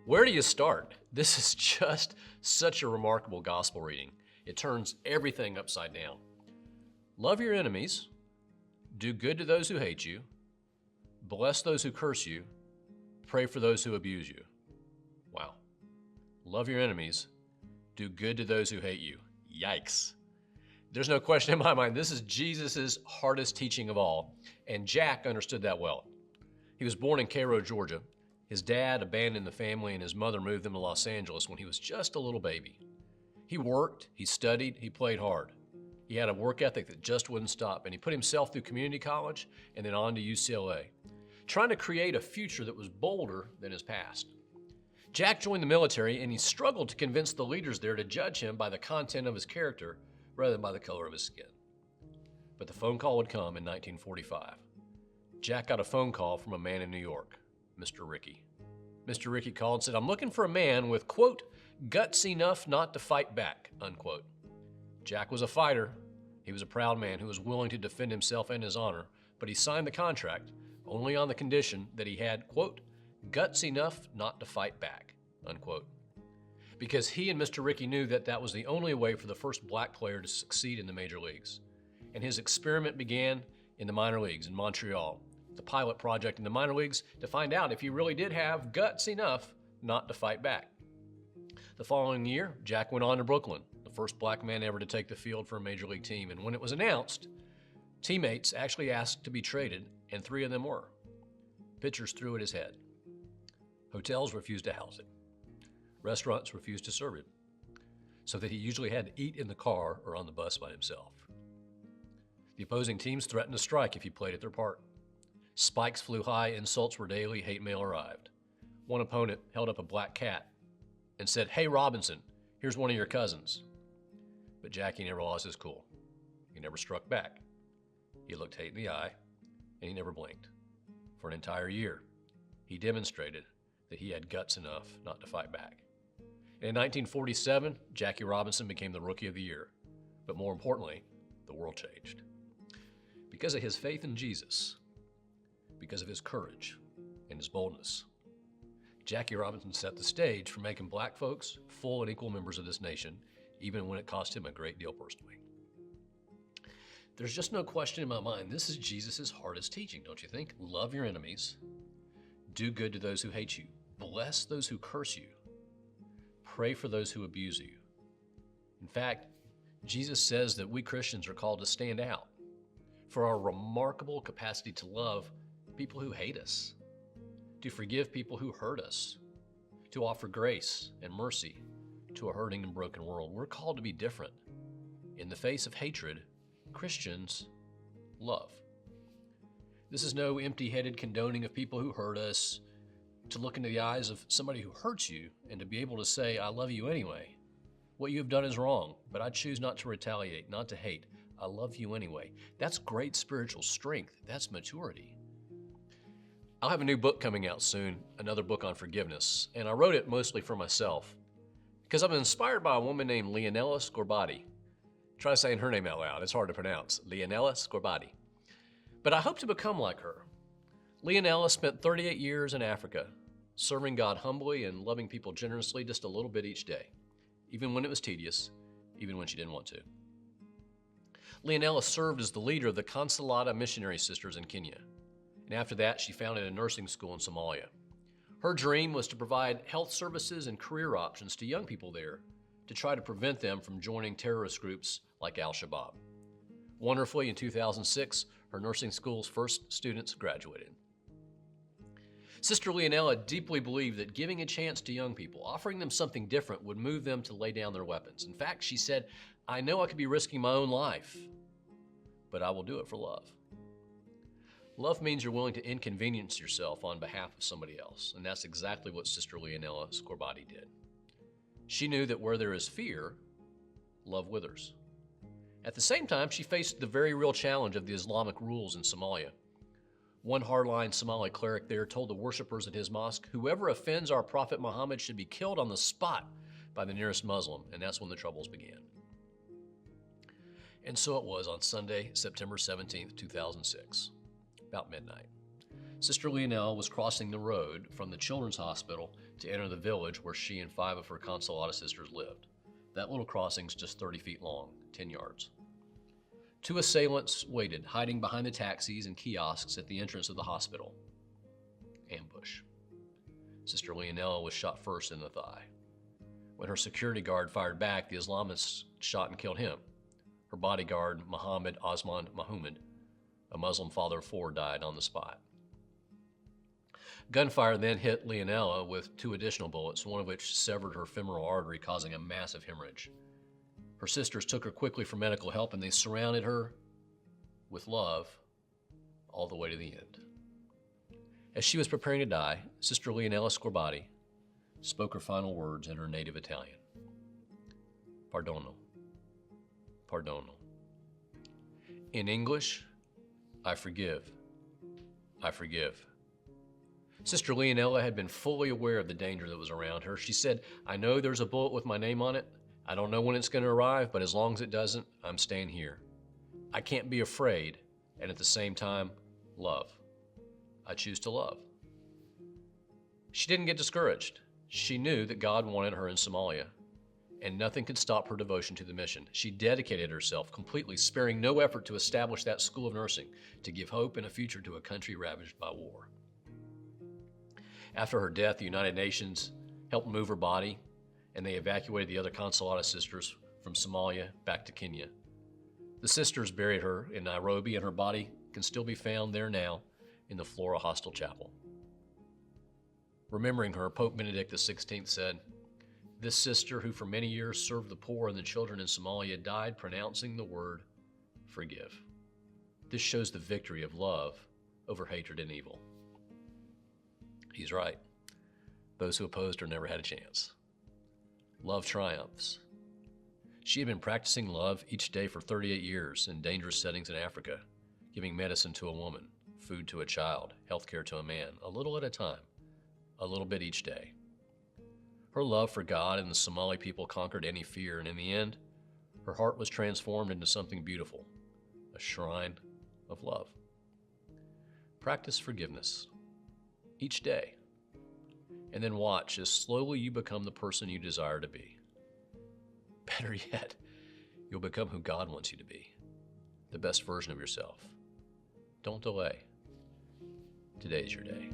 Where do you start? This is just such a remarkable gospel reading. It turns everything upside down. Love your enemies, do good to those who hate you, bless those who curse you, pray for those who abuse you. Wow. Love your enemies, do good to those who hate you. Yikes. There's no question in my mind, this is Jesus' hardest teaching of all, and Jack understood that well. He was born in Cairo, Georgia. His dad abandoned the family and his mother moved him to Los Angeles when he was just a little baby. He worked, he studied, he played hard. He had a work ethic that just wouldn't stop, and he put himself through community college and then on to UCLA, trying to create a future that was bolder than his past. Jack joined the military, and he struggled to convince the leaders there to judge him by the content of his character rather than by the color of his skin. But the phone call would come in 1945. Jack got a phone call from a man in New York, Mr. Ricky. Mr. Ricky called and said, "I'm looking for a man with, quote, guts enough not to fight back," unquote. Jack was a fighter. He was a proud man who was willing to defend himself and his honor, but he signed the contract only on the condition that he had, quote, guts enough not to fight back, unquote. Because he and Mr. Ricky knew that that was the only way for the first black player to succeed in the major leagues. And his experiment began in the minor leagues in Montreal, the pilot project in the minor leagues, to find out if he really did have guts enough not to fight back. The following year, Jack went on to Brooklyn, the first black man ever to take the field for a major league team. And when it was announced, teammates actually asked to be traded, and 3 of them were. Pitchers threw at his head. Hotels refused to house him. Restaurants refused to serve him, so that he usually had to eat in the car or on the bus by himself. The opposing teams threatened to strike if he played at their part. Spikes flew high, insults were daily, hate mail arrived. One opponent held up a black cat and said, "Hey Robinson, here's one of your cousins." But Jackie never lost his cool. He never struck back. He looked hate in the eye, and he never blinked. For an entire year, he demonstrated that he had guts enough not to fight back. And in 1947, Jackie Robinson became the Rookie of the Year. But more importantly, the world changed. Because of his faith in Jesus, because of his courage and his boldness, Jackie Robinson set the stage for making black folks full and equal members of this nation, even when it cost him a great deal personally. There's just no question in my mind, this is Jesus' hardest teaching, don't you think? Love your enemies, do good to those who hate you, bless those who curse you, pray for those who abuse you. In fact, Jesus says that we Christians are called to stand out for our remarkable capacity to love people who hate us, to forgive people who hurt us, to offer grace and mercy to a hurting and broken world. We're called to be different. In the face of hatred, Christians love. This is no empty-headed condoning of people who hurt us, to look into the eyes of somebody who hurts you and to be able to say, "I love you anyway. What you have done is wrong, but I choose not to retaliate, not to hate. I love you anyway." That's great spiritual strength. That's maturity. I'll have a new book coming out soon, another book on forgiveness, and I wrote it mostly for myself because I've been inspired by a woman named Leonella Scorbati. Try saying her name out loud. It's hard to pronounce. Leonella Scorbati. But I hope to become like her. Leonella spent 38 years in Africa, serving God humbly and loving people generously just a little bit each day, even when it was tedious, even when she didn't want to. Leonella served as the leader of the Consolata Missionary Sisters in Kenya. And after that, she founded a nursing school in Somalia. Her dream was to provide health services and career options to young people there to try to prevent them from joining terrorist groups like Al-Shabaab. Wonderfully, in 2006, her nursing school's first students graduated. Sister Leonella deeply believed that giving a chance to young people, offering them something different, would move them to lay down their weapons. In fact, she said, "I know I could be risking my own life, but I will do it for love." Love means you're willing to inconvenience yourself on behalf of somebody else, and that's exactly what Sister Leonella Scorbati did. She knew that where there is fear, love withers. At the same time, she faced the very real challenge of the Islamic rules in Somalia. One hardline Somali cleric there told the worshipers at his mosque, "Whoever offends our Prophet Muhammad should be killed on the spot by the nearest Muslim," and that's when the troubles began. And so it was on Sunday, September 17th, 2006, about midnight. Sister Leonella was crossing the road from the children's hospital to enter the village where she and 5 of her Consolata sisters lived. That little crossing's just 30 feet long, 10 yards. 2 assailants waited, hiding behind the taxis and kiosks at the entrance of the hospital. Ambush. Sister Leonella was shot first in the thigh. When her security guard fired back, the Islamists shot and killed him. Her bodyguard, Muhammad Osman Mahmoud, a Muslim father of 4, died on the spot. Gunfire then hit Leonella with 2 additional bullets, one of which severed her femoral artery, causing a massive hemorrhage. Her sisters took her quickly for medical help, and they surrounded her with love all the way to the end. As she was preparing to die, Sister Leonella Scorbati spoke her final words in her native Italian. Perdono. Perdono. In English, I forgive. I forgive. Sister Leonella had been fully aware of the danger that was around her. She said, I know there's a bullet with my name on it. I don't know when it's going to arrive, but as long as it doesn't, I'm staying here. I can't be afraid, and at the same time, love. I choose to love. She didn't get discouraged. She knew that God wanted her in Somalia, and nothing could stop her devotion to the mission. She dedicated herself completely, sparing no effort to establish that school of nursing, to give hope and a future to a country ravaged by war. After her death, the United Nations helped move her body, and they evacuated the other Consolata sisters from Somalia back to Kenya. The sisters buried her in Nairobi, and her body can still be found there now in the Flora Hostel Chapel. Remembering her, Pope Benedict XVI said, This sister, who for many years served the poor and the children in Somalia, died pronouncing the word, forgive. This shows the victory of love over hatred and evil. He's right. Those who opposed her never had a chance. Love triumphs. She had been practicing love each day for 38 years in dangerous settings in Africa, giving medicine to a woman, food to a child, healthcare to a man, a little at a time, a little bit each day. Her love for God and the Somali people conquered any fear, and in the end, her heart was transformed into something beautiful, a shrine of love. Practice forgiveness each day, and then watch as slowly you become the person you desire to be. Better yet, you'll become who God wants you to be, the best version of yourself. Don't delay. Today's your day.